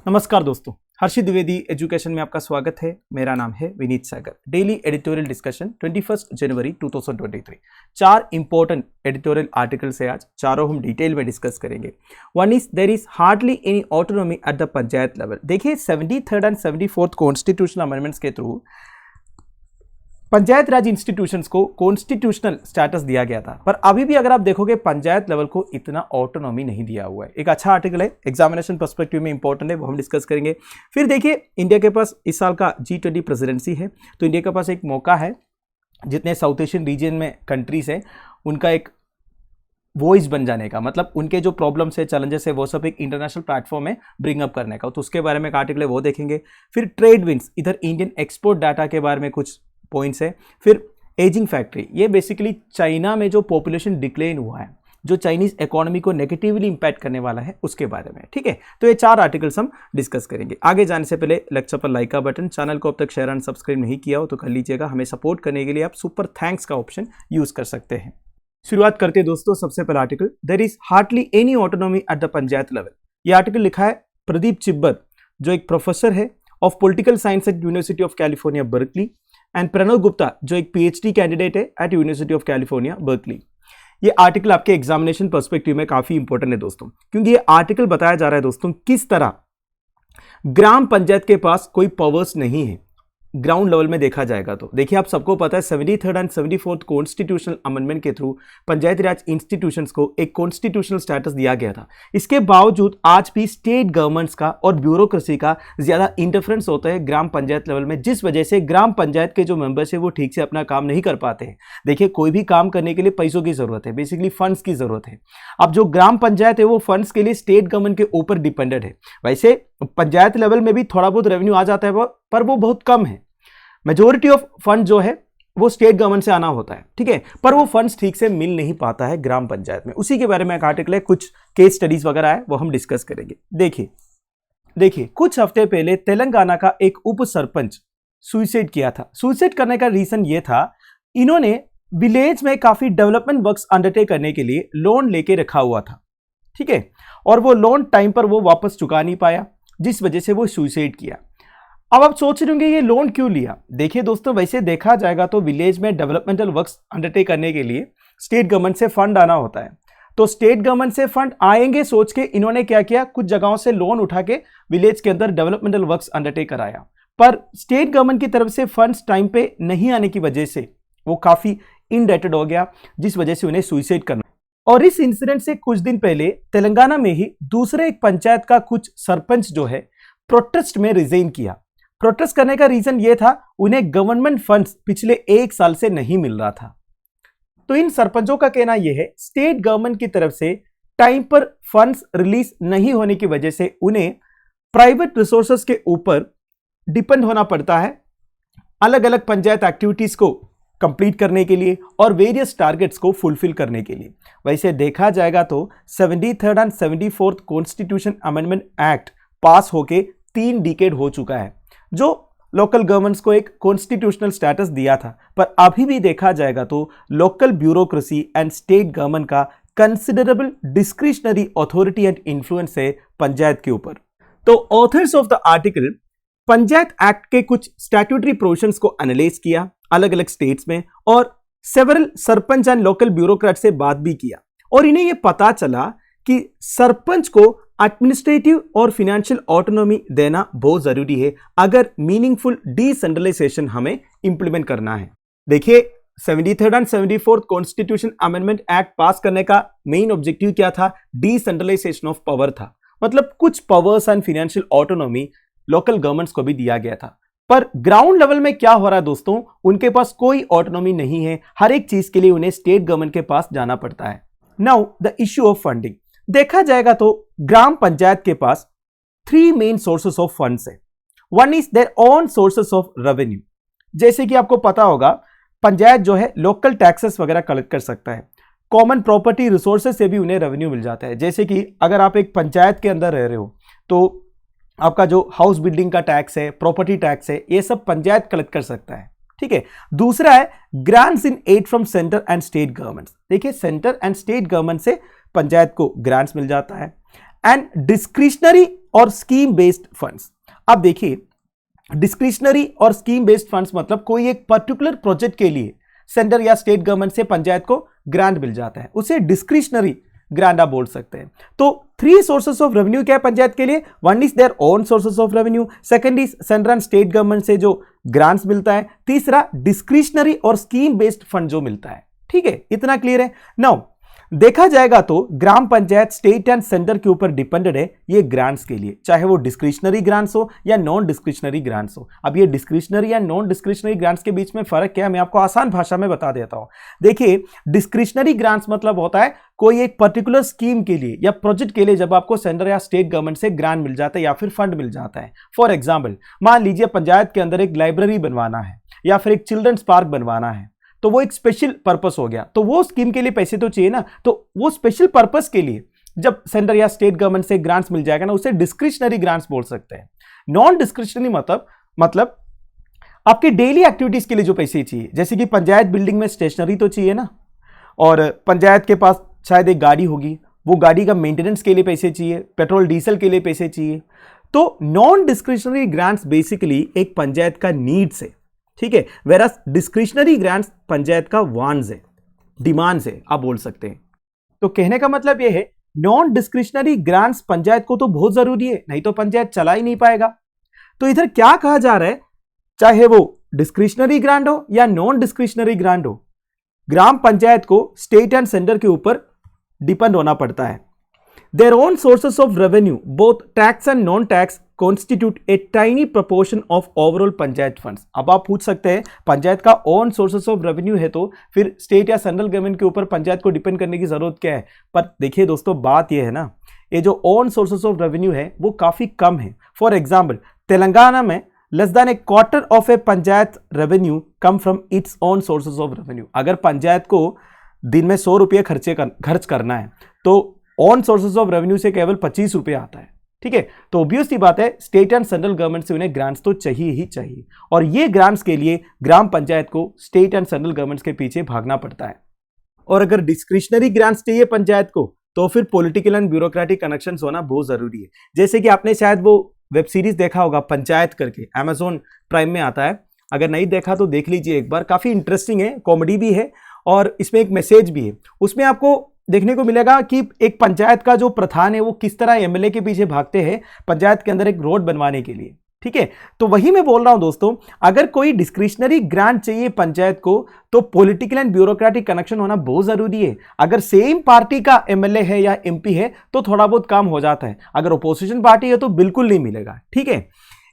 नमस्कार दोस्तों, हर्षित द्विवेदी एजुकेशन में आपका स्वागत है। मेरा नाम है Vineet Sagar. Daily editorial discussion 21 जनवरी 2023। 4 इंपॉर्टेंट एडिटोरियल आर्टिकल्स है आज, चारों हम डिटेल में डिस्कस करेंगे। One is there is hardly any autonomy at the panchayat level. देखिए 73rd and 74th constitutional amendments के थ्रू पंचायत राज इंस्टीट्यूशंस को कॉन्स्टिट्यूशनल स्टेटस दिया गया था, पर अभी भी अगर आप देखोगे पंचायत लेवल को इतना ऑटोनॉमी नहीं दिया हुआ है। एक अच्छा आर्टिकल है, एग्जामिनेशन पर्सपेक्टिव में इंपॉर्टेंट है, वो हम डिस्कस करेंगे। फिर देखिए इंडिया के पास इस साल का G20 प्रेसिडेंसी है, तो इंडिया के पास एक मौका है, जितने साउथ एशियन रीजन में कंट्रीज हैं उनका एक वॉइस बन जाने का, मतलब उनके जो प्रॉब्लम्स है, चैलेंजेस है, वो सब एक इंटरनेशनल प्लेटफॉर्म में ब्रिंग अप करने का, तो उसके बारे में एक आर्टिकल है, वो देखेंगे। फिर ट्रेड विंड्स, इधर इंडियन एक्सपोर्ट डाटा के बारे में कुछ पॉइंट्स है। फिर एजिंग फैक्ट्री, ये बेसिकली चाइना में जो पॉपुलेशन डिक्लेन हुआ है, जो चाइनीज इकोनॉमी को नेगेटिवली इंपैक्ट करने वाला है, उसके बारे में। ठीक है, तो ये 4 आर्टिकल्स हम डिस्कस करेंगे। आगे जाने से पहले लेक्चर पर लाइक का बटन, चैनल को अब तक शेयर एंड सब्सक्राइब नहीं किया हो तो कर लीजिएगा। हमें सपोर्ट करने के लिए आप सुपर थैंक्स का ऑप्शन यूज कर सकते हैं। शुरुआत करते हैं दोस्तों, सबसे पहला article, there is hardly any autonomy at the panchayat level. ये आर्टिकल लिखा है प्रदीप चिब्बर, जो एक प्रोफेसर है of political science at University of California Berkeley, and Pranav Gupta, जो एक PhD कैंडिडेट है at University of California Berkeley. ये आर्टिकल आपके एग्जामिनेशन पर्सपेक्टिव में काफी इंपॉर्टेंट है दोस्तों, क्योंकि ये आर्टिकल बताया जा रहा है दोस्तों किस तरह ग्राम पंचायत के पास कोई पावर्स नहीं है ग्राउंड लेवल में देखा जाएगा। तो देखिए आप सबको पता है 73rd and 74th constitutional amendment के थ्रू पंचायती राज इंस्टीट्यूशंस को एक कॉन्स्टिट्यूशनल स्टेटस दिया गया था। इसके बावजूद आज भी स्टेट गवर्नमेंट्स का और ब्यूरोक्रेसी का ज्यादा इंटरफेरेंस होता है ग्राम पंचायत लेवल में, जिस वजह से ग्राम पंचायत के जो मेंबर्स है वो ठीक से अपना काम नहीं कर पाते हैं। देखिए कोई भी काम करने के लिए पैसों की जरूरत है, बेसिकली फंड्स की जरूरत है। अब जो ग्राम पंचायत है वो फंड्स के लिए स्टेट गवर्नमेंट के ऊपर डिपेंडेंट है। वैसे पंचायत लेवल में भी थोड़ा बहुत रेवेन्यू आ जाता है, पर वो बहुत कम है। मेजोरिटी ऑफ फंड जो है वो स्टेट गवर्नमेंट से आना होता है, ठीक है, पर वो फंड्स ठीक से मिल नहीं पाता है ग्राम पंचायत में। उसी के बारे में एक आर्टिकल है, कुछ केस स्टडीज वगैरह है, वो हम डिस्कस करेंगे। देखिए कुछ हफ्ते पहले तेलंगाना का एक उप सरपंच सुसाइड किया था। सुसाइड करने का रीजन ये था, इन्होंने विलेज में काफी डेवलपमेंट वर्क्स अंडरटेक करने के लिए लोन लेके रखा हुआ था, ठीक है, और वो लोन टाइम पर वो वापस चुका नहीं पाया, जिस वजह से वो सुसाइड किया। अब आप सोच रहे होंगे ये लोन क्यों लिया। देखिए दोस्तों, वैसे देखा जाएगा तो विलेज में डेवलपमेंटल वर्क्स अंडरटेक करने के लिए स्टेट गवर्नमेंट से फंड आना होता है, तो स्टेट गवर्नमेंट से फंड आएंगे सोच के इन्होंने क्या किया, कुछ जगहों से लोन उठा के विलेज के अंदर डेवलपमेंटल वर्क्स अंडरटेक कराया, पर स्टेट गवर्नमेंट की तरफ से फंड्स टाइम पे नहीं आने की वजह से वो काफी इनडेटेड हो गया, जिस वजह से उन्हें सुसाइड करना। और इस इंसिडेंट से कुछ दिन पहले तेलंगाना में ही दूसरे एक पंचायत का कुछ सरपंच जो है प्रोटेस्ट में रिजाइन किया। प्रोटेस्ट करने का रीजन ये था, उन्हें गवर्नमेंट फंड्स पिछले 1 साल से नहीं मिल रहा था। तो इन सरपंचों का कहना यह है, स्टेट गवर्नमेंट की तरफ से टाइम पर फंड्स रिलीज नहीं होने की वजह से उन्हें प्राइवेट रिसोर्सेस के ऊपर डिपेंड होना पड़ता है अलग अलग पंचायत एक्टिविटीज को कंप्लीट करने के लिए और वेरियस टारगेट्स को फुलफिल करने के लिए। वैसे देखा जाएगा तो 73rd and 74th constitution amendment act पास होके 3 डिकेड हो चुका है, जो लोकल गवर्नमेंट्स को एक कॉन्स्टिट्यूशनल स्टेटस दिया था, पर अभी भी देखा जाएगा तो local bureaucracy and state government का considerable discretionary authority and influence है पंचायत के ऊपर। तो authors of the article panchayat act के कुछ स्टैट्यूटरी प्रोविजंस को एनालाइज किया अलग अलग स्टेट्स में, और several sarpanch and local bureaucrat से बात भी किया, और इन्हें यह पता चला कि सरपंच को एडमिनिस्ट्रेटिव और फाइनेंशियल ऑटोनॉमी देना बहुत जरूरी है अगर मीनिंगफुल डिसेंट्रलाइजेशन हमें इंप्लीमेंट करना है। देखिए 73rd and 74th constitution amendment act पास करने का मेन ऑब्जेक्टिव क्या था, डिसेंट्रलाइजेशन ऑफ पावर था, मतलब कुछ powers and financial autonomy local governments को भी दिया गया था। पर ग्राउंड लेवल में क्या हो रहा है दोस्तों, उनके पास कोई ऑटोनॉमी नहीं है, हर एक चीज के लिए उन्हें स्टेट गवर्नमेंट के पास जाना पड़ता है। Now the issue of funding, देखा जाएगा तो ग्राम पंचायत के पास 3 मेन सोर्सेस ऑफ फंड्स है। One is their own sources of revenue, जैसे कि आपको पता होगा पंचायत जो है लोकल टैक्सेस वगैरह कलेक्ट कर सकता है, कॉमन प्रॉपर्टी रिसोर्सेज से भी उन्हें रेवेन्यू मिल जाता है। जैसे कि अगर आप एक पंचायत के अंदर रह रहे हो तो आपका जो हाउस बिल्डिंग का टैक्स है, प्रॉपर्टी टैक्स है, ये सब पंचायत कलेक्ट कर सकता है, ठीक है। दूसरा है grants in aid from centre and state governments. देखिए सेंटर एंड स्टेट गवर्नमेंट से पंचायत को ग्रांट्स मिल जाता है। एंड डिस्क्रिशनरी और स्कीम बेस्ड फंड्स। अब देखिए, डिस्क्रिशनरी और स्कीम बेस्ड फंड्स मतलब कोई एक पर्टिकुलर प्रोजेक्ट के लिए सेंटर या स्टेट गवर्नमेंट से पंचायत को ग्रांट मिल जाता है, उसे डिस्क्रिशनरी ग्रांट आप बोल सकते हैं। तो 3 सोर्सेस ऑफ रेवेन्यू क्या है पंचायत के लिए? One is their own sources of revenue, second is central and state government से जो ग्रांट्स मिलता है, तीसरा डिस्क्रिशनरी और स्कीम बेस्ड फंड जो मिलता है। ठीक है, इतना क्लियर है। नाउ देखा जाएगा तो ग्राम पंचायत स्टेट एंड सेंटर के ऊपर डिपेंडेड है ये ग्रांट्स के लिए, चाहे वो डिस्क्रिशनरी ग्रांट्स हो या नॉन डिस्क्रिशनरी ग्रांट्स हो। अब ये डिस्क्रिशनरी या नॉन डिस्क्रिशनरी ग्रांट्स के बीच में फर्क क्या है, मैं आपको आसान भाषा में बता देता हूं। देखिए, डिस्क्रिशनरी ग्रांट्स मतलब होता है कोई एक पर्टिकुलर स्कीम के लिए या प्रोजेक्ट के लिए जब आपको सेंटर या स्टेट गवर्नमेंट से ग्रांट मिल जाता है या फिर फंड मिल जाता है। फॉर एग्जाम्पल, मान लीजिए पंचायत के अंदर एक लाइब्रेरी बनवाना है या फिर एक चिल्ड्रंस पार्क बनवाना है, तो वो एक स्पेशल पर्पस हो गया, तो वो स्कीम के लिए पैसे तो चाहिए ना, तो वो स्पेशल पर्पस के लिए जब सेंटर या स्टेट गवर्नमेंट से ग्रांट्स मिल जाएगा ना, उसे डिस्क्रिशनरी ग्रांट्स बोल सकते हैं। नॉन डिस्क्रिशनरी मतलब आपकी डेली एक्टिविटीज के लिए जो पैसे चाहिए, जैसे कि पंचायत बिल्डिंग में स्टेशनरी तो चाहिए ना, और पंचायत के पास शायद एक गाड़ी होगी, वो गाड़ी का मेंटेनेंस के लिए पैसे चाहिए, पेट्रोल डीजल के लिए पैसे चाहिए। तो नॉन डिस्क्रिशनरी ग्रांट्स बेसिकली एक पंचायत का नीड्स है, ठीक है, वेरस डिस्क्रिशनरी ग्रांट्स पंचायत का वांट्स है, डिमांड्स है, आप बोल सकते हैं। तो कहने का मतलब यह है, नॉन डिस्क्रिशनरी ग्रांट्स पंचायत को तो बहुत जरूरी है, नहीं तो पंचायत चला ही नहीं पाएगा। तो इधर क्या कहा जा रहा है, चाहे वो डिस्क्रिशनरी ग्रांट हो या नॉन डिस्क्रिशनरी ग्रांट हो, ग्राम पंचायत को स्टेट एंड सेंटर के ऊपर डिपेंड होना पड़ता है। Their own sources of revenue, both tax and non-tax, constitute a tiny proportion of overall panchayat funds। अब आप पूछ सकते हैं, पंचायत का own sources of revenue है तो फिर स्टेट या सेंट्रल गवर्नमेंट के ऊपर पंचायत को डिपेंड करने की जरूरत क्या है? पर देखिए दोस्तों, बात यह है ना, ये जो own sources of revenue है वो काफी कम है। फॉर एग्जाम्पल, तेलंगाना में less than a quarter of a panchayat revenue come from its own sources of revenue। अगर पंचायत को दिन में 100 रुपये खर्च करना है तो ऑन सोर्सेज ऑफ रेवेन्यू से केवल 25 रुपये आता है। ठीक है, तो ऑब्वियसली बात है, स्टेट एंड सेंट्रल गवर्नमेंट से उन्हें ग्रांट्स तो चाहिए ही चाहिए, और ये ग्रांट्स के लिए ग्राम पंचायत को स्टेट एंड सेंट्रल गवर्नमेंट के पीछे भागना पड़ता है। और अगर डिस्क्रिशनरी ग्रांट्स चाहिए पंचायत को, तो फिर पॉलिटिकल एंड ब्यूरोक्रेटिक कनेक्शन होना बहुत जरूरी है। जैसे कि आपने शायद वो वेब सीरीज देखा होगा पंचायत करके, अमेजोन प्राइम में आता है, अगर नहीं देखा तो देख लीजिए एक बार, काफी इंटरेस्टिंग है, कॉमेडी भी है और इसमें एक मैसेज भी है। उसमें आपको देखने को मिलेगा कि एक पंचायत का जो प्रधान है वो किस तरह एमएलए के पीछे भागते हैं पंचायत के अंदर एक रोड बनवाने के लिए। ठीक है, तो वही मैं बोल रहा हूं दोस्तों, अगर कोई डिस्क्रिशनरी ग्रांट चाहिए पंचायत को तो पॉलिटिकल एंड ब्यूरोक्रेटिक कनेक्शन होना बहुत जरूरी है। अगर सेम पार्टी का एमएलए है या एमपी है तो थोड़ा बहुत काम हो जाता है, अगर ओपोजिशन पार्टी है तो बिल्कुल नहीं मिलेगा। ठीक है,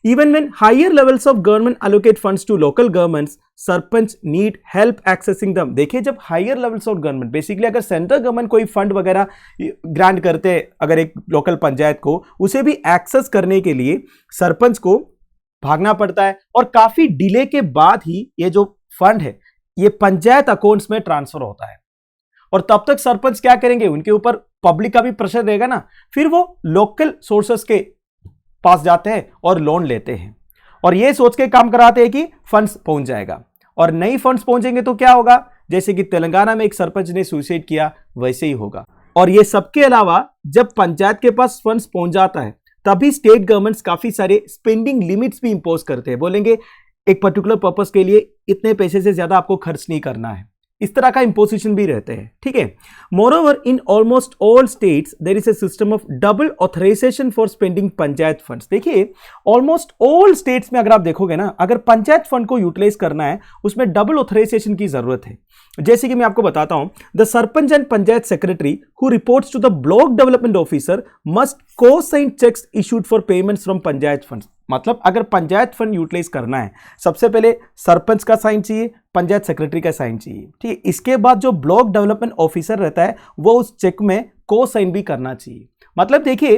even when higher levels of government allocate funds to local governments, sarpanch need help accessing them। देखिए, जब higher levels of government, basically अगर सेंट्रल गवर्नमेंट कोई फंड वगैरह ग्रांट करते हैं अगर एक लोकल पंचायत को, उसे भी एक्सेस करने के लिए सरपंच को भागना पड़ता है, और काफी डिले के बाद ही ये जो फंड है ये पंचायत अकाउंट्स में ट्रांसफर होता है। और तब तक सरपंच क्या करेंगे, उनके ऊपर पब्लिक का भी प्रेशर रहेगा ना, फिर वो लोकल सोर्सेस के पास जाते हैं और लोन लेते हैं, और ये सोच के काम कराते हैं कि फंड्स पहुंच जाएगा, और नई फंड्स पहुंचेंगे तो क्या होगा, जैसे कि तेलंगाना में एक सरपंच ने सुसाइड किया वैसे ही होगा। और ये सबके अलावा जब पंचायत के पास फंड्स पहुंच जाता है तभी स्टेट गवर्नमेंट्स काफी सारे स्पेंडिंग लिमिट्स भी इंपोज करते हैं, बोलेंगे एक पर्टिकुलर पर्पस के लिए इतने पैसे से ज्यादा आपको खर्च नहीं करना है, इस तरह का इंपोजिशन भी रहते हैं। ठीक है, moreover in almost all states there is a system of double authorisation for spending panchayat funds. देखिए, ऑलमोस्ट ऑल स्टेट्स में अगर आप देखोगे ना, अगर पंचायत फंड को यूटिलाइज करना है उसमें डबल ऑथराइजेशन की जरूरत है। जैसे कि मैं आपको बताता हूं, the sarpanch and panchayat secretary who reports to the block development officer must cosign cheques issued for payments from panchayat funds. मतलब अगर पंचायत फंड यूटिलाइज करना है, सबसे पहले सरपंच का साइन चाहिए, पंचायत सेक्रेटरी का साइन चाहिए। ठीक है, इसके बाद जो ब्लॉक डेवलपमेंट ऑफिसर रहता है वो उस चेक में को साइन भी करना चाहिए। मतलब देखिए,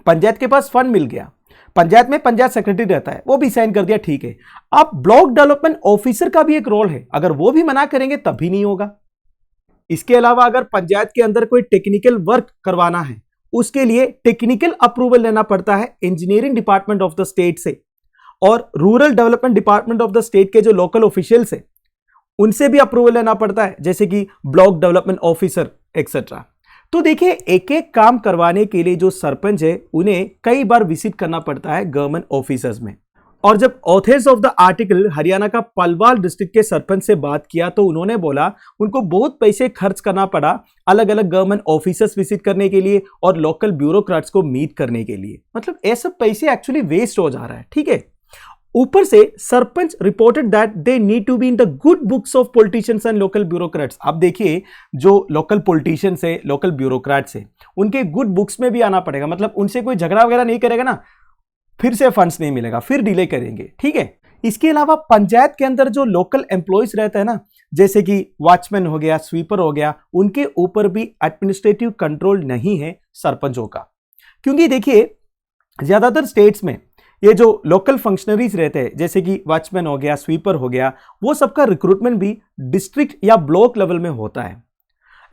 पंचायत के पास फंड मिल गया, पंचायत में पंचायत सेक्रेटरी रहता है, वो भी साइन कर दिया, ठीक है। अब ब्लॉक डेवलपमेंट ऑफिसर का भी एक रोल है, अगर वो भी मना करेंगे तब भी नहीं होगा। इसके अलावा अगर पंचायत के अंदर कोई टेक्निकल वर्क करवाना है, उसके लिए टेक्निकल अप्रूवल लेना पड़ता है engineering department of the state से, और rural development department of the state के जो लोकल ऑफिशियल्स है उनसे भी अप्रूवल लेना पड़ता है, जैसे कि ब्लॉक डेवलपमेंट ऑफिसर एक्सेट्रा। तो देखिए एक एक काम करवाने के लिए जो सरपंच है उन्हें कई बार विजिट करना पड़ता है गवर्नमेंट ऑफिसर्स में। और जब authors of the article Haryana का पलवाल डिस्ट्रिक्ट के सरपंच से बात किया तो उन्होंने बोला उनको बहुत पैसे खर्च करना पड़ा अलग अलग गवर्नमेंट ऑफिसर्स विजिट करने के लिए और लोकल ब्यूरोक्रेट्स को मीट करने के लिए। मतलब ये सब पैसे एक्चुअली वेस्ट हो जा रहा है, ठीक है। ऊपर से sarpanch reported that they need to be in the good books of politicians and local bureaucrats. अब देखिए जो लोकल पॉलिटिशियंस है, लोकल ब्यूरोक्रेट्स है, उनके गुड बुक्स में भी आना पड़ेगा। मतलब उनसे कोई झगड़ा वगैरह नहीं करेगा ना, फिर से फंड्स नहीं मिलेगा, फिर डिले करेंगे, ठीक है। इसके अलावा पंचायत के अंदर जो लोकल एम्प्लॉयज रहते हैं ना, जैसे कि वॉचमैन हो गया, स्वीपर हो गया, उनके ऊपर भी एडमिनिस्ट्रेटिव कंट्रोल नहीं है सरपंचों का। क्योंकि देखिए ज्यादातर स्टेट्स में ये जो लोकल फंक्शनरीज रहते हैं जैसे कि वॉचमैन हो गया, स्वीपर हो गया, वो सबका रिक्रूटमेंट भी डिस्ट्रिक्ट या ब्लॉक लेवल में होता है।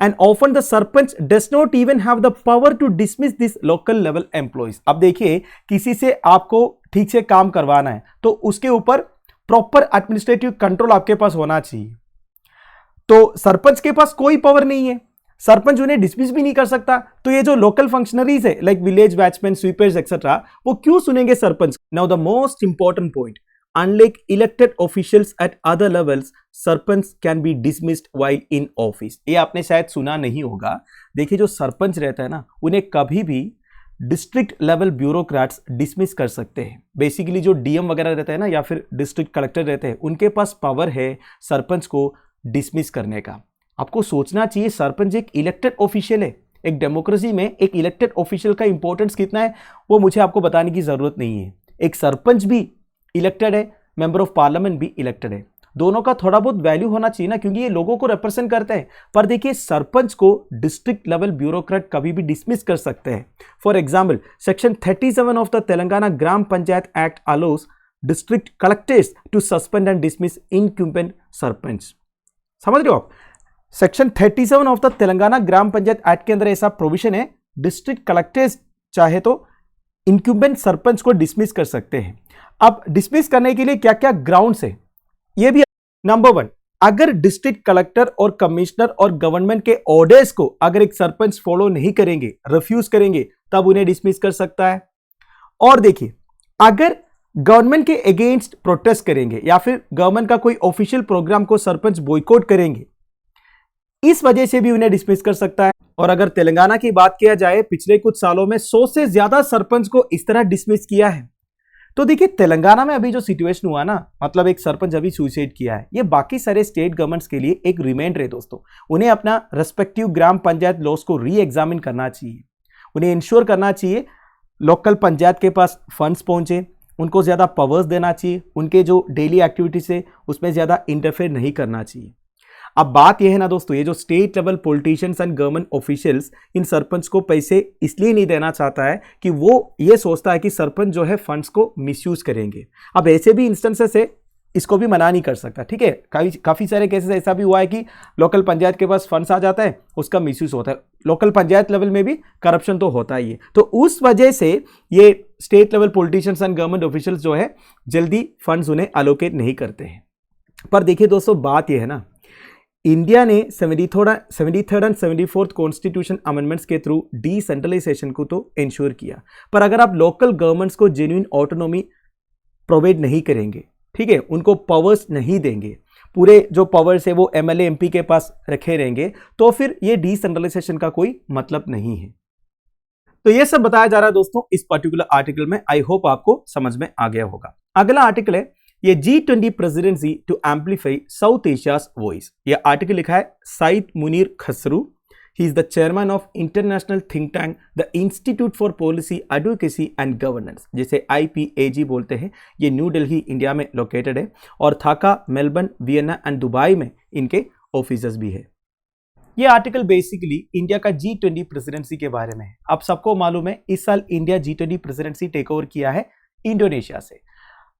And often the sarpanch does not even have the power to dismiss this local level employees. अब देखिए किसी से आपको ठीक से काम करवाना है तो उसके ऊपर प्रॉपर एडमिनिस्ट्रेटिव कंट्रोल आपके पास होना चाहिए। तो सरपंच के पास कोई पावर नहीं है, सरपंच उन्हें डिसमिस भी नहीं कर सकता। तो ये जो लोकल फंक्शनरीज है like village watchman, sweepers etcetera, वो क्यों सुनेंगे sarpanch? Now the most important point, unlike elected officials at other levels, sarpanch can be dismissed while in office। ये आपने शायद सुना नहीं होगा। देखिए जो सरपंच रहता है ना, उन्हें कभी भी डिस्ट्रिक्ट लेवल ब्यूरोक्रेट्स डिसमिस कर सकते हैं। बेसिकली जो डीएम वगैरह रहते हैं ना या फिर डिस्ट्रिक्ट कलेक्टर रहते हैं, उनके पास पावर है सरपंच को डिसमिस करने का। आपको सोचना चाहिए सरपंच एक इलेक्टेड ऑफिशियल है। एक डेमोक्रेसी में एक इलेक्टेड ऑफिशियल का इंपॉर्टेंस कितना है वो मुझे आपको बताने की जरूरत नहीं है। एक सरपंच भी इलेक्टेड है, मेंबर ऑफ पार्लियामेंट भी इलेक्टेड है, दोनों का थोड़ा बहुत वैल्यू होना चाहिए ना, क्योंकि ये लोगों को रिप्रेजेंट करते हैं। पर देखिए सरपंच को डिस्ट्रिक्ट लेवल ब्यूरोक्रेट कभी भी डिसमिस कर सकते हैं। For example section 37 of the Telangana gram panchayat act allows district collectors to suspend and dismiss incumbent sarpanch. समझ रहे हो आप? Section 37 of the Telangana gram panchayat act के अंदर ऐसा प्रोविजन है, डिस्ट्रिक्ट कलेक्टर्स चाहे तो इनक्यूम्बेंट सरपंच को डिसमिस कर सकते हैं। अब डिसमिस करने के लिए क्या क्या ग्राउंड्स है ये भी। नंबर 1, अगर डिस्ट्रिक्ट कलेक्टर और कमिश्नर और गवर्नमेंट के ऑर्डर्स को अगर एक सरपंच फॉलो नहीं करेंगे, रिफ्यूज करेंगे, तब उन्हें डिसमिस कर सकता है। और देखिए अगर गवर्नमेंट के अगेंस्ट प्रोटेस्ट करेंगे या फिर गवर्नमेंट का कोई ऑफिशियल प्रोग्राम को सरपंच बॉयकॉट करेंगे, इस वजह से भी उन्हें डिसमिस कर सकता है। और अगर तेलंगाना की बात किया जाए, पिछले कुछ सालों में 100 से ज्यादा सरपंच को इस तरह डिसमिस किया है। तो देखिए तेलंगाना में अभी जो सिचुएशन हुआ ना, मतलब एक सरपंच अभी सुसाइड किया है, ये बाकी सारे स्टेट गवर्नमेंट्स के लिए एक रिमाइंडर है दोस्तों। उन्हें अपना रेस्पेक्टिव ग्राम पंचायत लॉस को री एग्जामिन करना चाहिए। उन्हें इंश्योर करना चाहिए लोकल पंचायत के पास फंड्स पहुंचे, उनको ज़्यादा पावर्स देना चाहिए, उनके जो डेली एक्टिविटीज है उसमें ज़्यादा इंटरफेयर नहीं करना चाहिए। अब बात यह है ना दोस्तों, ये जो state level politicians and government officials in sarpanch को पैसे इसलिए नहीं देना चाहता है कि वो ये सोचता है कि सरपंच जो है फंड्स को मिसयूज करेंगे। अब ऐसे भी इंस्टेंसेस है, इसको भी मना नहीं कर सकता, ठीक है। काफ़ी सारे केसेस ऐसा भी हुआ है कि लोकल पंचायत के पास फंड्स आ जाता है, उसका मिसयूज होता है। लोकल पंचायत लेवल में भी करप्शन तो होता ही है। तो उस वजह से ये state level politicians and government officials जो है जल्दी फंड्स उन्हें एलोकेट नहीं करते हैं। पर देखिए दोस्तों बात यह है ना, इंडिया ने 73rd and 74th constitution amendments के थ्रू डिसेंट्रलाइजेशन को तो इंश्योर किया, पर अगर आप लोकल गवर्नमेंट्स को जेन्युइन ऑटोनॉमी प्रोवाइड नहीं करेंगे, ठीक है, उनको पावर्स नहीं देंगे, पूरे जो पावर्स है वो एमएलए एमपी के पास रखे रहेंगे, तो फिर ये डिसेंट्रलाइजेशन का कोई मतलब नहीं है। तो ये सब बताया जा रहा है दोस्तों इस पर्टिकुलर आर्टिकल में। आई होप आपको समझ में आ गया होगा। अगला आर्टिकल है ये G20 presidency to amplify South Asia's voice. ये आर्टिकल लिखा है Syed Munir Khasru. He is the chairman of international think tank the institute for policy advocacy and governance, जिसे IPAG बोलते हैं। ये न्यू दिल्ली इंडिया में लोकेटेड है और Dhaka, Melbourne, Vienna and Dubai में इनके ऑफिसेस भी है। ये आर्टिकल बेसिकली इंडिया का G20 प्रेसिडेंसी के बारे में है। आप सबको मालूम है इस साल India G20 presidency take over किया है इंडोनेशिया से।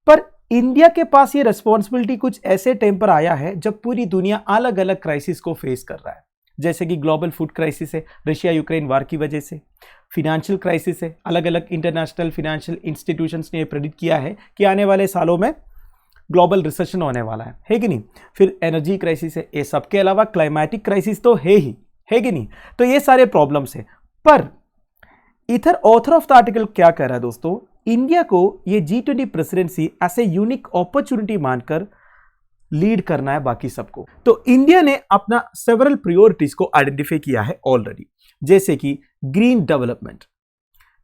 पर इंडिया के पास ये रिस्पॉन्सिबिलिटी कुछ ऐसे टाइम पर आया है जब पूरी दुनिया अलग अलग क्राइसिस को फेस कर रहा है, जैसे कि ग्लोबल फूड क्राइसिस है रशिया यूक्रेन वार की वजह से, फिनेंशियल क्राइसिस है, अलग अलग इंटरनेशनल फिनेंशियल इंस्टीट्यूशंस ने प्रेडिक्ट किया है कि आने वाले सालों में ग्लोबल रिसेशन होने वाला है कि नहीं, फिर एनर्जी क्राइसिस है, ये सबके अलावा क्लाइमेटिक क्राइसिस तो है ही। है कि नहीं? तो ये सारे प्रॉब्लम्स है। पर इधर ऑथर ऑफ द आर्टिकल क्या कह रहा है दोस्तों, इंडिया को ये G20 presidency as a unique opportunity मानकर लीड करना है बाकी सबको। तो इंडिया ने अपना सेवरल प्रायोरिटीज को आइडेंटिफाई किया है ऑलरेडी, जैसे कि green development,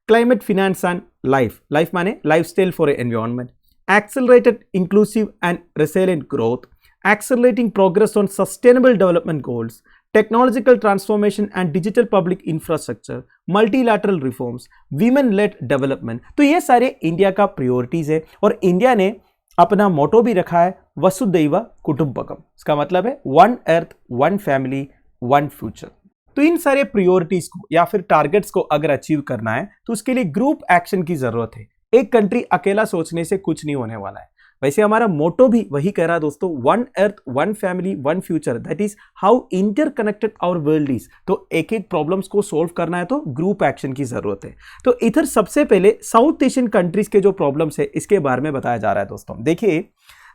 climate finance and life माने lifestyle for environment, accelerated inclusive and resilient growth, accelerating progress on sustainable development goals, technological transformation and digital public infrastructure, multilateral reforms, women led development। तो ये सारे India का priorities है और India ने अपना मोटो भी रखा है वसुधैव कुटुंबकम। इसका मतलब है one earth, one family, one future. तो इन सारे प्रायोरिटीज को या फिर टारगेट्स को अगर अचीव करना है तो उसके लिए ग्रुप एक्शन की जरूरत है। एक कंट्री अकेला सोचने से कुछ नहीं होने वाला है। वैसे हमारा मोटो भी वही कह रहा है दोस्तों, one earth, one family, one future, that is how interconnected our world is. तो एक एक प्रॉब्लम्स को सोल्व करना है तो ग्रुप एक्शन की जरूरत है। तो इधर सबसे पहले साउथ एशियन कंट्रीज के जो प्रॉब्लम्स है इसके बारे में बताया जा रहा है दोस्तों। देखिए,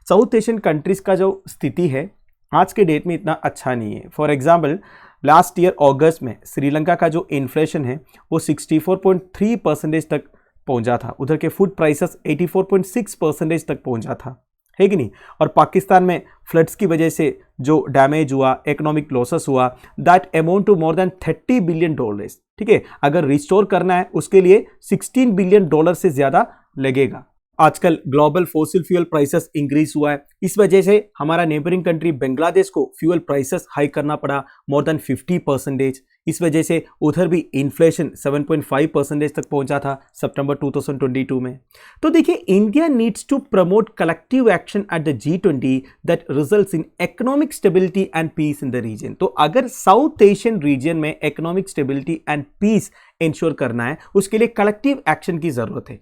साउथ एशियन कंट्रीज का जो स्थिति है आज के डेट में इतना अच्छा नहीं है। फॉर एग्जाम्पल, लास्ट ईयर अगस्त में श्रीलंका का जो इन्फ्लेशन है वो 64.3% तक पहुंचा था। उधर के फूड प्राइसेस 84.6% तक पहुंचा था, है कि नहीं? और पाकिस्तान में फ्लड्स की वजह से जो डैमेज हुआ, इकोनॉमिक लॉसेस हुआ, that amount to more than $30 billion. ठीक है, अगर रिस्टोर करना है उसके लिए $16 बिलियन से ज्यादा लगेगा। आजकल global fossil fuel prices increase हुआ है, इस वजह से हमारा नेबरिंग कंट्री बांग्लादेश को फ्यूल प्राइसेस हाई करना पड़ा मोर देन 50%। इस वजह से उधर भी इन्फ्लेशन 7.5% तक पहुंचा था सितंबर 2022 में। तो देखिए, India needs to promote collective action at the G20 that results in economic stability and peace in the region. तो अगर साउथ एशियन रीजन में economic stability and peace ensure करना है उसके लिए कलेक्टिव एक्शन की जरूरत है।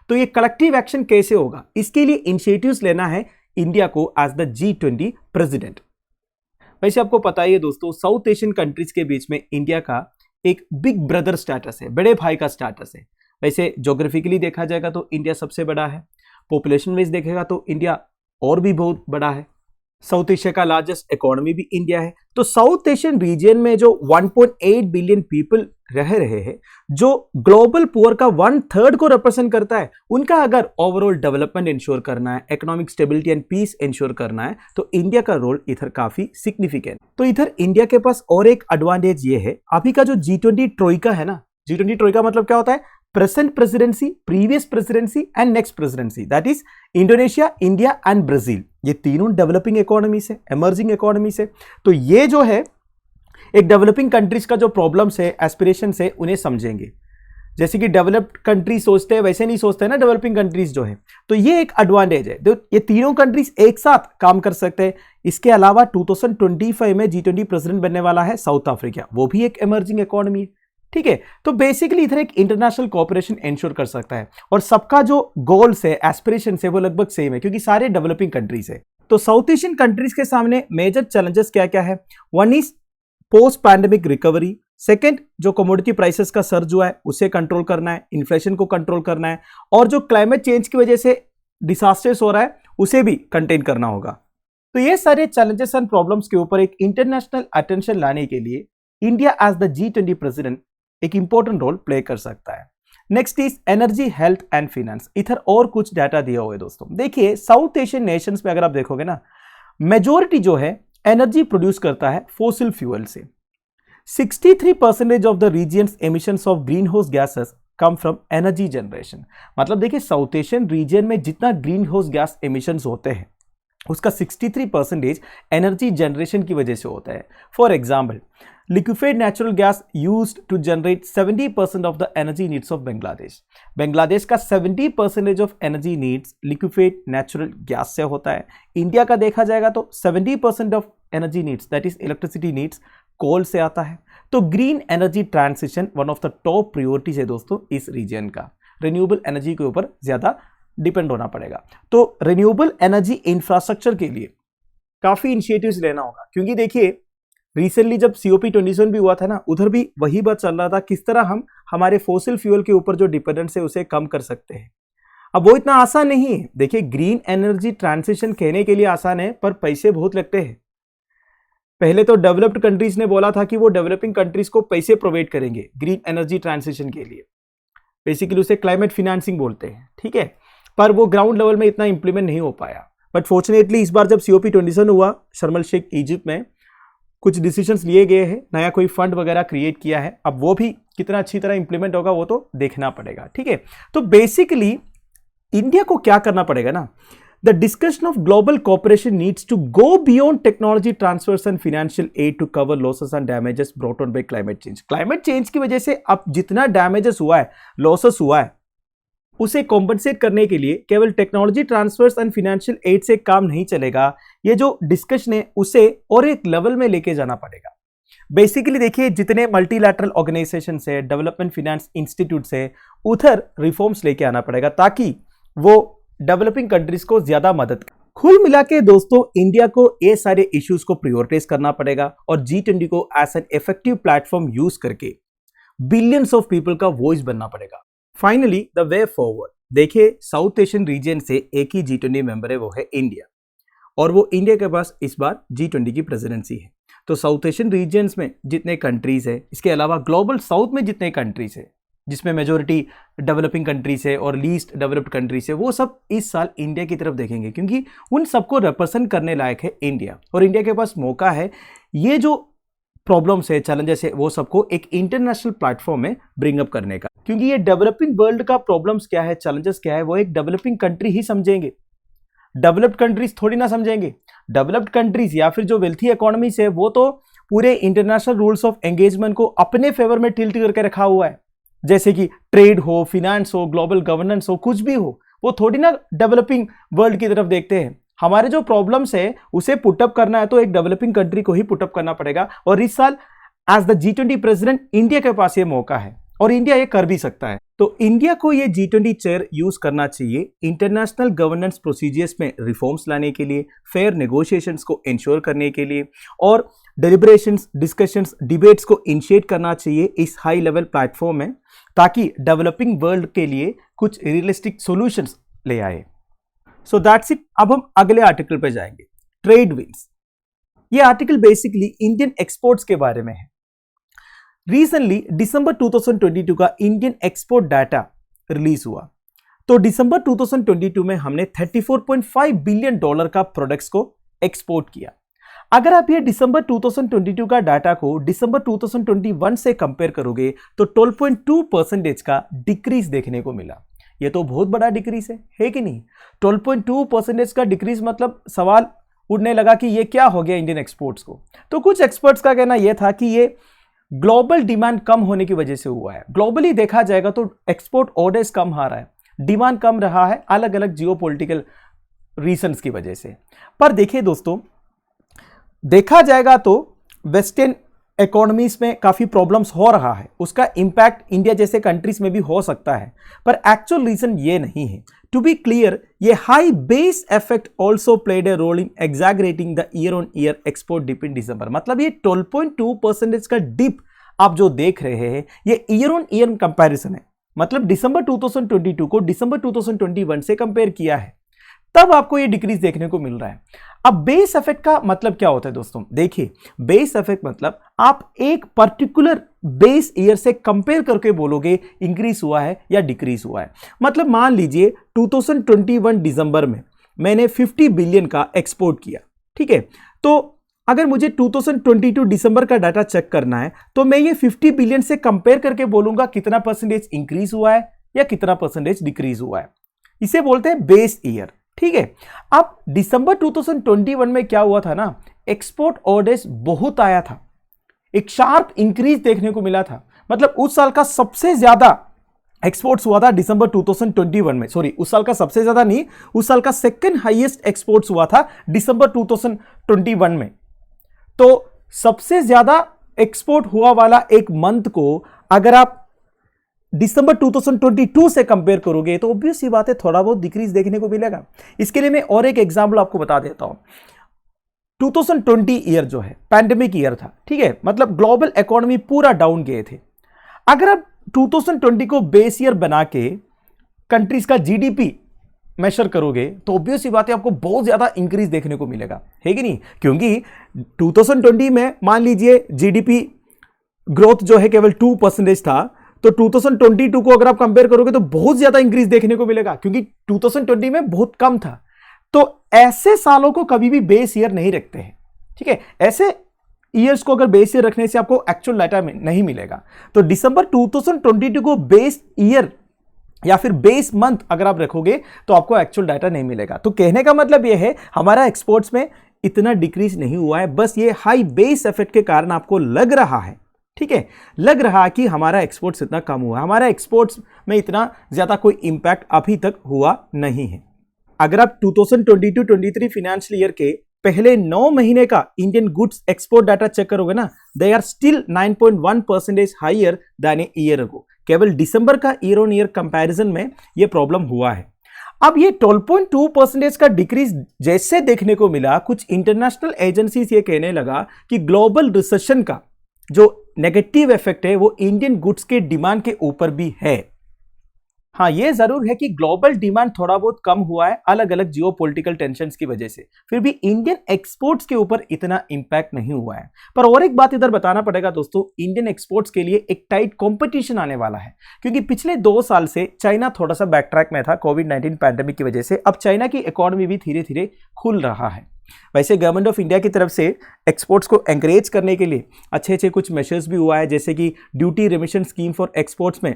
तो ये कलेक्टिव एक्शन कैसे होगा, इसके लिए इनिशिएटिव्स लेना है इंडिया को एज द G20 प्रेसिडेंट। वैसे आपको पता ही है दोस्तों, साउथ एशियन कंट्रीज के बीच में इंडिया का एक बिग ब्रदर स्टेटस है, बड़े भाई का स्टेटस है। वैसे ज्योग्राफिकली देखा जाएगा तो इंडिया सबसे बड़ा है, पॉपुलेशन वाइज देखेगा तो इंडिया और भी बहुत बड़ा है, साउथ एशिया का लार्जेस्ट इकोनॉमी भी इंडिया है। तो साउथ एशियन रीजन में जो 1.8 बिलियन पीपल रह रहे हैं, जो ग्लोबल पुअर का 1/3 को रिप्रेजेंट करता है, उनका अगर ओवरऑल डेवलपमेंट इंश्योर करना है, economic stability and peace ensure करना है, तो इंडिया का रोल इधर काफी सिग्निफिकेंट। तो इधर इंडिया के पास और एक एडवांटेज ये है, अभी का जो G20 ट्रोइका है ना, G20 ट्रोइका मतलब क्या होता है, present presidency, previous presidency and next presidency, that is Indonesia, India and Brazil. ये तीनों डेवलपिंग इकोनॉमी से, इमर्जिंग इकोनॉमी से। तो ये जो है एक डेवलपिंग कंट्रीज का जो प्रॉब्लम्स है, एस्पिरेशंस है, उन्हें समझेंगे। जैसे कि डेवलप्ड कंट्री सोचते हैं वैसे नहीं सोचते हैं ना डेवलपिंग कंट्रीज जो है। तो ये एक एडवांटेज है, तो ये तीनों कंट्रीज एक साथ काम कर सकते हैं। इसके अलावा 2025 में G20 प्रेसिडेंट बनने वाला है साउथ अफ्रीका, वो भी एक इमर्जिंग इकोनॉमी है। ठीक है, तो बेसिकली इधर एक इंटरनेशनल कोऑपरेशन इंश्योर कर सकता है और सबका जो गोल्स है, एस्पिरेशन है, वो लगभग सेम है क्योंकि सारे डेवलपिंग कंट्रीज है। तो साउथ एशियन कंट्रीज के सामने मेजर चैलेंजेस क्या क्या है? One is post pandemic recovery, second जो कमोडिटी प्राइसेस का सर्ज हुआ है उसे कंट्रोल करना है, इन्फ्लेशन को कंट्रोल करना है, और जो क्लाइमेट चेंज की वजह से डिसास्टर्स हो रहा है उसे भी कंटेन करना होगा। तो ये सारे चैलेंजेस एंड प्रॉब्लम्स के ऊपर एक इंटरनेशनल अटेंशन लाने के लिए India as the G20 president एक इंपॉर्टेंट रोल प्ले कर सकता है। Next is energy, health and finance. इधर और कुछ डाटा दिया हुआ है दोस्तों। देखिए, साउथ एशियन नेशंस में अगर आप देखोगे ना, मेजोरिटी जो है एनर्जी प्रोड्यूस करता है फोसिल फ्यूल से। 63% of the region's emissions of green house gases come from energy generation. मतलब देखिए, साउथ एशियन रीजन में जितना ग्रीन हाउस गैस एमिशंस होते हैं उसका 63% एनर्जी जनरेशन की वजह से होता है। For example, liquefied natural gas used to generate 70% of the energy needs of Bangladesh। Bangladesh का 70% of energy needs liquefied natural gas से होता है। इंडिया का देखा जाएगा तो 70% of energy needs that is electricity needs coal से आता है। तो green energy transition one of the top priorities है दोस्तों इस रीजन का। रिन्यूएबल एनर्जी के ऊपर ज्यादा डिपेंड होना पड़ेगा। तो रिन्यूएबल एनर्जी इंफ्रास्ट्रक्चर के लिए काफी इनिशिएटिव्स लेना होगा, क्योंकि देखिए रिसेंटली जब COP27 भी हुआ था ना, उधर भी वही बात चल रहा था, किस तरह हम हमारे फोसिल फ्यूल के ऊपर जो डिपेंडेंस है उसे कम कर सकते हैं। अब वो इतना आसान नहीं है। देखिए, ग्रीन एनर्जी ट्रांसिशन कहने के लिए आसान है पर पैसे बहुत लगते हैं। पहले तो डेवलप्ड कंट्रीज ने बोला था कि वो डेवलपिंग कंट्रीज को पैसे प्रोवाइड करेंगे ग्रीन एनर्जी ट्रांसिशन के लिए, बेसिकली उसे क्लाइमेट फिनेंसिंग बोलते हैं, ठीक है। पर वो ग्राउंड लेवल में इतना इंप्लीमेंट नहीं हो पाया। बट फॉर्चुनेटली इस बार जब COP27 हुआ शर्म एल शेख इजिप्ट में, कुछ डिसीजंस लिए गए हैं, नया कोई फंड वगैरह क्रिएट किया है। अब वो भी कितना अच्छी तरह इंप्लीमेंट होगा वो तो देखना पड़ेगा, ठीक है। तो बेसिकली इंडिया को क्या करना पड़ेगा ना, the discussion of global cooperation needs to go beyond technology transfers and financial aid to cover losses and damages brought on by climate change. Climate change की वजह से अब जितना डैमेजेस हुआ है, लॉसेस हुआ है, उसे कॉम्पनसेट करने के लिए केवल technology transfers and financial add से काम नहीं चलेगा। ये जो डिस्कशन है उसे और एक लेवल में लेके जाना पड़ेगा। बेसिकली देखिए, जितने मल्टीलैटरल ऑर्गेनाइजेशन है, डेवलपमेंट फाइनेंस इंस्टीट्यूट है, उधर रिफॉर्म्स लेके आना पड़ेगा ताकि वो डेवलपिंग कंट्रीज को ज्यादा मदद करे। कुल मिला के दोस्तों, इंडिया को ये सारे इश्यूज को प्रायोरिटाइज करना पड़ेगा और G20 को as an effective platform use करके बिलियंस ऑफ पीपल का वॉइस बनना पड़ेगा। फाइनली द वे फॉरवर्ड, देखिए साउथ एशियन रीजन से एक ही G20 मेंबर है, वो है इंडिया, और वो इंडिया के पास इस बार G20 की प्रेसिडेंसी है। तो साउथ एशियन रीजन्स में जितने कंट्रीज है, इसके अलावा ग्लोबल साउथ में जितने कंट्रीज है, जिसमें मेजोरिटी डेवलपिंग कंट्रीज है और लीस्ट डेवलप्ड कंट्रीज है, वो सब इस साल इंडिया की तरफ देखेंगे, क्योंकि उन सबको रिप्रेजेंट करने लायक है इंडिया। और इंडिया के पास मौका है ये जो प्रॉब्लम्स है, चैलेंजेस है, वो सबको एक इंटरनेशनल प्लेटफॉर्म में ब्रिंग अप करने का, क्योंकि ये डेवलपिंग वर्ल्ड का प्रॉब्लम्स क्या है, चैलेंजेस क्या है, वो एक डेवलपिंग कंट्री ही समझेंगे, डेवलप्ड कंट्रीज थोड़ी ना समझेंगे। डेवलप्ड कंट्रीज या फिर जो वेल्थी इकोनॉमीज है, वो तो पूरे इंटरनेशनल रूल्स ऑफ एंगेजमेंट को अपने फेवर में टिल्ट करके रखा हुआ है, जैसे कि ट्रेड हो, फिनेंस हो, ग्लोबल गवर्नेंस हो, कुछ भी हो, वो थोड़ी ना डेवलपिंग वर्ल्ड की तरफ देखते हैं। हमारे जो प्रॉब्लम्स है उसे पुटअप करना है तो एक डेवलपिंग कंट्री को ही पुटअप करना पड़ेगा। और इस साल as the G20 president India के पास ये मौका है और इंडिया ये कर भी सकता है। तो इंडिया को ये G20 चेयर यूज करना चाहिए इंटरनेशनल गवर्नेंस प्रोसीजर्स में रिफॉर्म्स लाने के लिए, फेयर नेगोशिएशंस को इंश्योर करने के लिए, और डेलिब्रेशंस, डिस्कशंस, डिबेट्स को इनिशिएट करना चाहिए इस हाई लेवल प्लेटफॉर्म में, ताकि डेवलपिंग वर्ल्ड के लिए कुछ रियलिस्टिक सॉल्यूशंस ले आए। So that's it. अब हम अगले आर्टिकल पे जाएंगे, ट्रेड विंड्स। ये आर्टिकल बेसिकली इंडियन एक्सपोर्ट्स के बारे में है। रिसेंटली दिसंबर 2022 का इंडियन एक्सपोर्ट डाटा रिलीज हुआ। तो दिसंबर 2022 में हमने $34.5 बिलियन का प्रोडक्ट्स को एक्सपोर्ट किया। अगर आप ये दिसंबर 2022 का डाटा को दिसंबर 2021 से कंपेयर करोगे तो 12.2% का डिक्रीज देखने को मिला। ये तो बहुत बड़ा डिक्रीज है कि नहीं? 12.2% का डिक्रीज मतलब सवाल उठने लगा कि ये क्या हो गया इंडियन एक्सपोर्ट्स को। तो कुछ एक्सपर्ट्स का कहना यह था कि ये ग्लोबल डिमांड कम होने की वजह से हुआ है। ग्लोबली देखा जाएगा तो एक्सपोर्ट ऑर्डर्स कम आ रहा है, डिमांड कम रहा है, अलग अलग जियोपॉलिटिकल रीजंस की वजह से। पर देखिए दोस्तों, देखा जाएगा तो वेस्टर्न इकोनॉमीज में काफी प्रॉब्लम्स हो रहा है, उसका इंपैक्ट इंडिया जैसे कंट्रीज में भी हो सकता है, पर एक्चुअल रीजन ये नहीं है। टू बी क्लियर, ये high base effect also played a role in exaggerating the year on year export dip in December. मतलब ये 12.2% का डिप आप जो देख रहे हैं, ये ईयर ऑन ईयर कंपैरिजन है। मतलब दिसंबर 2022 को दिसंबर 2021 से कंपेयर किया है, तब आपको ये डिक्रीज देखने को मिल रहा है। अब बेस इफेक्ट का मतलब क्या होता है दोस्तों? देखिए, बेस इफेक्ट मतलब आप एक पर्टिकुलर बेस ईयर से कंपेयर करके बोलोगे इंक्रीज हुआ है या डिक्रीज हुआ है। मतलब मान लीजिए 2021 दिसंबर में मैंने 50 बिलियन का एक्सपोर्ट किया, ठीक है। तो अगर मुझे 2022 दिसंबर का डाटा चेक करना है तो मैं ये 50 बिलियन से कंपेयर करके बोलूंगा कितना परसेंटेज इंक्रीज हुआ है या कितना परसेंटेज डिक्रीज हुआ है। इसे बोलते हैं बेस ईयर, ठीक है। अब दिसंबर 2021 में क्या हुआ था ना, एक्सपोर्ट ऑर्डर्स बहुत आया था, एक शार्प इंक्रीज देखने को मिला था। मतलब उस साल का सबसे ज्यादा एक्सपोर्ट्स हुआ था दिसंबर 2021 में, सॉरी उस साल का सबसे ज्यादा नहीं, उस साल का सेकंड हाईएस्ट एक्सपोर्ट्स हुआ था दिसंबर 2021 में। तो सबसे ज्यादा एक्सपोर्ट हुआ वाला एक मंथ को अगर आप दिसंबर 2022 से कंपेयर करोगे तो ऑब्वियस सी बात है थोड़ा बहुत डिक्रीज देखने को मिलेगा। इसके लिए मैं और एक एग्जांपल आपको बता देता हूं। 2020 ईयर जो है पैंडेमिक ईयर था, ठीक है। मतलब ग्लोबल इकोनॉमी पूरा डाउन गए थे। अगर आप 2020 को बेस ईयर बना के कंट्रीज का जीडीपी मेजर करोगे तो ऑब्वियस सी बात है आपको बहुत ज्यादा इंक्रीज देखने को मिलेगा, है कि नहीं? क्योंकि 2020 में मान लीजिए जीडीपी ग्रोथ जो है केवल 2% था, तो 2022 को अगर आप कंपेयर करोगे तो बहुत ज्यादा इंक्रीज देखने को मिलेगा, क्योंकि 2020 में बहुत कम था। तो ऐसे सालों को कभी भी बेस ईयर नहीं रखते हैं, ठीक है? ऐसे ईयर्स को अगर बेस ईयर रखने से आपको एक्चुअल डाटा नहीं मिलेगा। तो दिसंबर 2022 को बेस ईयर या फिर बेस मंथ अगर आप रखोगे तो आपको एक्चुअल डाटा नहीं मिलेगा। तो कहने का मतलब यह है हमारा एक्सपोर्ट्स में इतना डिक्रीज नहीं हुआ है, बस ये हाई बेस इफेक्ट के कारण आपको लग रहा है, ठीक है, लग रहा कि हमारा एक्सपोर्ट्स इतना कम हुआ। हमारा एक्सपोर्ट्स में इतना ज्यादा कोई इंपैक्ट अभी तक हुआ नहीं है। अगर आप 2022-23 फाइनेंशियल ईयर के पहले 9 महीने का Indian goods export data check करोगे ना, they are still 9.1% higher than a year ago. केवल दिसंबर का ईयर ऑन ईयर कंपैरिजन में यह प्रॉब्लम हुआ है। अब ये 12.2% का डिक्रीज जैसे देखने को मिला, कुछ इंटरनेशनल एजेंसीज ये कहने लगा कि ग्लोबल रिसेशन का जो नेगेटिव इफेक्ट है वो इंडियन गुड्स के डिमांड के ऊपर भी है। हाँ, ये जरूर है कि ग्लोबल डिमांड थोड़ा बहुत कम हुआ है अलग अलग जियोपॉलिटिकल टेंशंस की वजह से, फिर भी इंडियन एक्सपोर्ट्स के ऊपर इतना इंपैक्ट नहीं हुआ है। पर और एक बात इधर बताना पड़ेगा दोस्तों, इंडियन एक्सपोर्ट्स के लिए एक टाइट कंपटीशन आने वाला है, क्योंकि पिछले 2 साल से चाइना थोड़ा सा बैक ट्रैक में था कोविड-19 पैंडेमिक की वजह से। अब चाइना की इकोनॉमी भी धीरे धीरे खुल रहा है। वैसे गवर्नमेंट ऑफ इंडिया की तरफ से एक्सपोर्ट्स को एंकरेज करने के लिए अच्छे कुछ मेजर्स भी हुआ है, जैसे कि duty remission scheme for exports में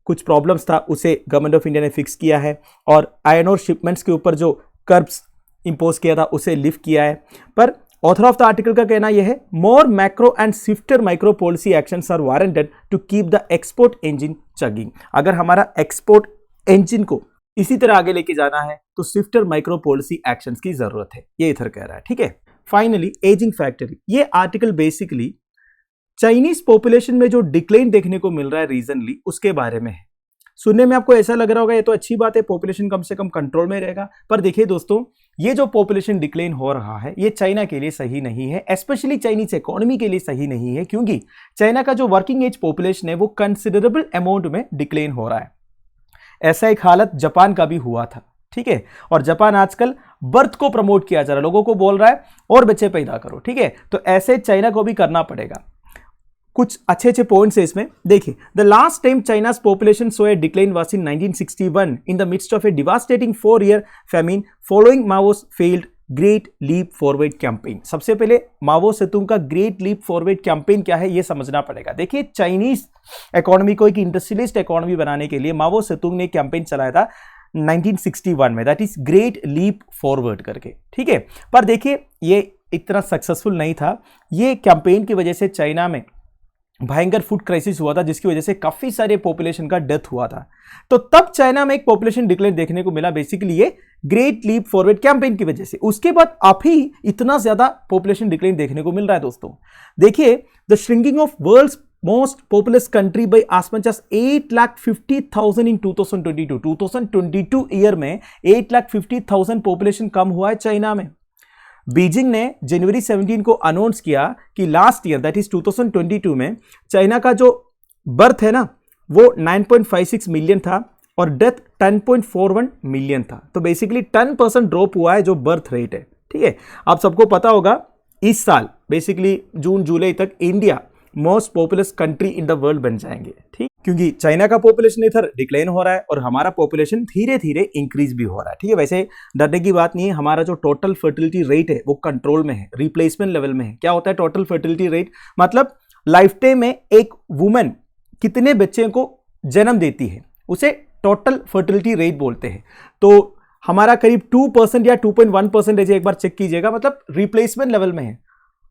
कुछ प्रॉब्लम्स था उसे गवर्नमेंट ऑफ इंडिया ने फिक्स किया है, और आयरन ओर शिपमेंट्स के ऊपर जो कर्ब्स इंपोज किया था उसे लिफ्ट किया है। पर ऑथर ऑफ द आर्टिकल का कहना यह है, more macro and swifter micro policy actions are warranted to keep the export engine chugging. अगर हमारा एक्सपोर्ट इंजन को इसी तरह आगे लेके जाना है तो स्विफ्टर माइक्रो पॉलिसी एक्शंस की जरूरत है, ये इधर कह रहा है, ठीक है। फाइनली एजिंग फैक्टर, ये आर्टिकल बेसिकली चाइनीज पॉपुलेशन में जो डिक्लाइन देखने को मिल रहा है रीजनली उसके बारे में है। सुनने में आपको ऐसा लग रहा होगा ये तो अच्छी बात है, पॉपुलेशन कम से कम कंट्रोल में रहेगा, पर देखिए दोस्तों, ये जो पॉपुलेशन डिक्लाइन हो रहा है ये चाइना के लिए सही नहीं है, स्पेशली चाइनीज इकोनॉमी के लिए सही नहीं है, क्योंकि चाइना का जो वर्किंग एज पॉपुलेशन है वो कंसिडरेबल अमाउंट में डिक्लाइन हो रहा है। ऐसा एक हालत जापान का भी हुआ था, ठीक है, और जापान आजकल बर्थ को प्रमोट किया जा रहा है, लोगों को बोल रहा है और बच्चे पैदा करो, ठीक है। तो ऐसे चाइना को भी करना पड़ेगा। कुछ अच्छे पॉइंट्स है इसमें, देखिए, the last time China's population saw a decline was in 1961 in the midst of a devastating 4-year famine following Mao's failed great leap forward campaign. सबसे पहले माओ सेतुंग का ग्रेट लीप फॉरवर्ड कैंपेन क्या है ये समझना पड़ेगा। देखिए, चाइनीज इकोनॉमी को एक इंडस्ट्रियलिस्ट इकोनॉमी बनाने के लिए माओ सेतुंग ने कैंपेन चलाया था 1961 में, that is great leap forward करके, ठीक है। पर देखिए, ये इतना सक्सेसफुल नहीं था। ये कैंपेन की वजह से चाइना में भयंकर फूड क्राइसिस हुआ था, जिसकी वजह से काफी सारे पॉपुलेशन का डेथ हुआ था। तो तब चाइना में एक पॉपुलेशन डिक्लेयर देखने को मिला, बेसिकली ये ग्रेट लीप फॉरवर्ड कैंपेन की वजह से। उसके बाद अब ही इतना ज्यादा पॉपुलेशन डिक्लेयर देखने को मिल रहा है दोस्तों। देखिए, the shrinking of world's most populous country by as much as 8,50,000 in 2022। 2022 year में 8,50,000 पॉपुलेशन कम हुआ है चाइना में। बीजिंग ने जनवरी 17 को अनाउंस किया कि लास्ट ईयर दैट इज 2022 में चाइना का जो बर्थ है ना वो 9.56 मिलियन था और डेथ 10.41 मिलियन था। तो बेसिकली 10% ड्रॉप हुआ है जो बर्थ रेट है, ठीक है। आप सबको पता होगा इस साल बेसिकली जून जुलाई तक India most populous country in the world बन जाएंगे, ठीक, क्योंकि चाइना का पॉपुलेशन इधर डिक्लाइन हो रहा है और हमारा पॉपुलेशन धीरे धीरे इंक्रीज भी हो रहा है, ठीक है। वैसे डरने की बात नहीं है, हमारा जो टोटल फर्टिलिटी रेट है वो कंट्रोल में है, रिप्लेसमेंट लेवल में है। क्या होता है टोटल फर्टिलिटी रेट? मतलब लाइफ टाइम में एक वुमेन कितने बच्चे को जन्म देती है उसे टोटल फर्टिलिटी रेट बोलते हैं। तो हमारा करीब 2% या 2.1% एक बार चेक कीजिएगा, मतलब रिप्लेसमेंट लेवल में है।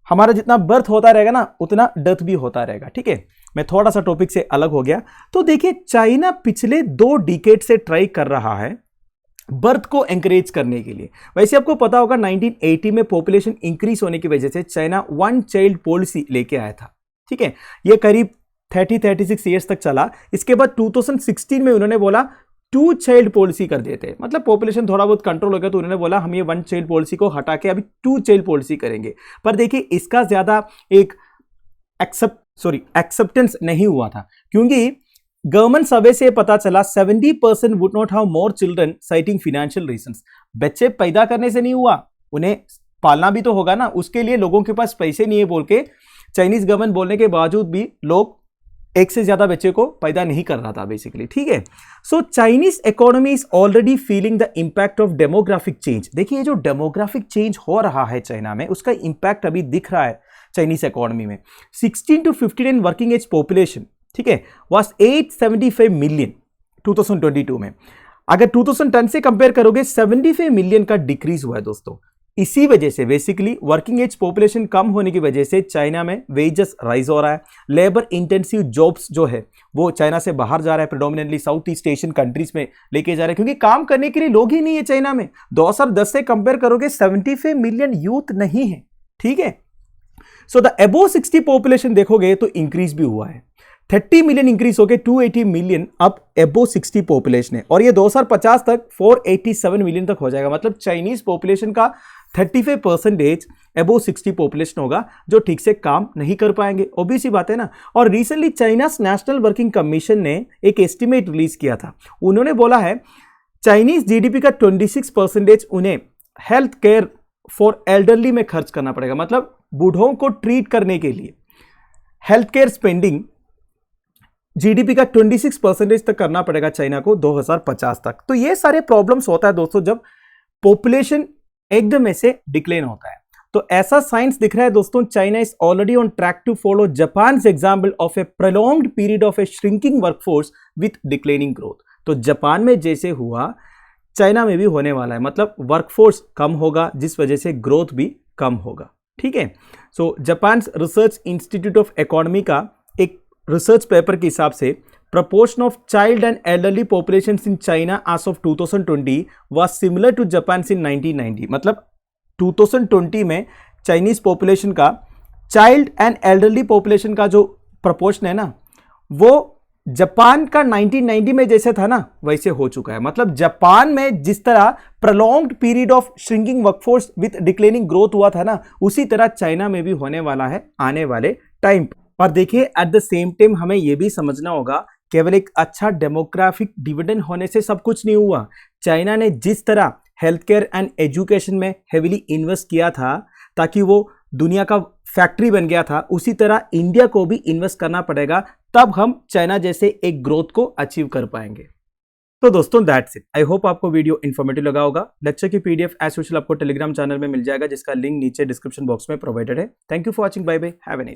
हमारा जितना बर्थ होता रहेगा ना उतना डेथ भी होता रहेगा, ठीक है। मैं थोड़ा सा टॉपिक से अलग हो गया। तो देखिए, चाइना पिछले 2 डिकेड से ट्राई कर रहा है बर्थ को एंकरेज करने के लिए। वैसे आपको पता होगा 1980 में पॉपुलेशन इंक्रीज होने की वजह से चाइना 1 चाइल्ड पॉलिसी लेके आया था, ठीक है। ये करीब 36 ईयर्स तक चला। इसके बाद 2016 में उन्होंने बोला 2 चाइल्ड पॉलिसी कर देते हैं, मतलब पॉपुलेशन थोड़ा बहुत कंट्रोल हो गया तो उन्होंने बोला हम ये 1 चाइल्ड पॉलिसी को हटा के अभी 2 चाइल्ड पॉलिसी करेंगे। पर देखिए, इसका ज्यादा एक एक्सेप्टेंस नहीं हुआ था, क्योंकि गवर्नमेंट सर्वे से पता चला 70% would not have more children citing financial reasons. बच्चे पैदा करने से नहीं हुआ, उन्हें पालना भी तो होगा ना, उसके लिए लोगों के पास पैसे नहीं है बोल के चाइनीज गवर्नमेंट बोलने के बावजूद भी लोग एक से ज्यादा बच्चे को पैदा नहीं कर रहा था बेसिकली, ठीक है। So Chinese economy is already feeling the impact of demographic change. देखिए जो डेमोग्राफिक चेंज हो रहा है चाइना में, उसका इंपैक्ट अभी दिख रहा है चाइनीज इकोनॉमी में। 16 to 59 वर्किंग एज पॉपुलेशन, ठीक है, वाज 875 मिलियन 2022 में। अगर 2010 से कंपेयर करोगे 75 मिलियन का डिक्रीज हुआ है दोस्तों। इसी वजह से बेसिकली वर्किंग एज पॉपुलेशन कम होने की वजह से चाइना में वेजेस राइज हो रहा है, लेबर इंटेंसिव जॉब्स जो है वो चाइना से बाहर जा रहा है, प्रेडोमिनेटली साउथ ईस्ट एशियन कंट्रीज में लेके जा रहे हैं, क्योंकि काम करने के लिए लोग ही नहीं है चाइना में। 2010 से कंपेयर करोगे 75 मिलियन यूथ नहीं है, ठीक है। सो द अबोव 60 पॉपुलेशन देखोगे तो इंक्रीज भी हुआ है, 30 मिलियन इंक्रीज होकर 280 मिलियन अब अबोव 60 पॉपुलेशन है, और ये 2050 तक 487 मिलियन तक हो जाएगा। मतलब चाइनीज पॉपुलेशन का 35% अबोव 60 पॉपुलेशन होगा जो ठीक से काम नहीं कर पाएंगे, ऑब्वियस सी बात है ना। और recently China's national working commission ने एक एस्टिमेट रिलीज किया था। उन्होंने बोला है चाइनीज जीडीपी का 26% उन्हें हेल्थ केयर फॉर एल्डरली में खर्च करना पड़ेगा। मतलब बूढ़ों को ट्रीट करने के लिए हेल्थ केयर स्पेंडिंग जीडीपी का 26% तक करना पड़ेगा चाइना को 2050 तक। तो ये सारे प्रॉब्लम्स होता है दोस्तों जब पॉपुलेशन एकदम ऐसे डिक्लेन होता है। तो ऐसा साइंस दिख रहा है दोस्तों, China is already on track to follow Japan's example of a prolonged period of a shrinking workforce with declining growth. तो जापान में जैसे हुआ चाइना में भी होने वाला है, मतलब वर्कफोर्स कम होगा जिस वजह से ग्रोथ भी कम होगा, ठीक है। So Japan research institute of economy का एक रिसर्च पेपर के हिसाब से proportion of child and elderly populations in China as of 2020 was similar to Japan's in 1990। मतलब 2020 में चाइनीज पॉपुलेशन का चाइल्ड एंड एल्डरली पॉपुलेशन का जो प्रपोर्शन है ना, वो जापान का 1990 में जैसे था ना वैसे हो चुका है। मतलब जापान में जिस तरह prolonged period of shrinking workforce with declining growth हुआ था ना, उसी तरह चाइना में भी होने वाला है आने वाले टाइम पर। देखिए एट द सेम टाइम हमें यह भी समझना होगा केवल एक अच्छा डेमोग्राफिक डिविडेंड होने से सब कुछ नहीं हुआ। चाइना ने जिस तरह हेल्थ केयर एंड एजुकेशन में हेविली इन्वेस्ट किया था ताकि वो दुनिया का फैक्ट्री बन गया था, उसी तरह इंडिया को भी इन्वेस्ट करना पड़ेगा, तब हम चाइना जैसे एक ग्रोथ को अचीव कर पाएंगे। तो दोस्तों दैट्स इट। आई होप आपको वीडियो इन्फॉर्मेटिव लगा होगा। लेक्चर की पीडीएफ एज यूजुअल आपको टेलीग्राम चैनल में मिल जाएगा जिसका लिंक नीचे डिस्क्रिप्शन बॉक्स में प्रोवाइडेड है। Thank you for watching, bye bye, have a nice day.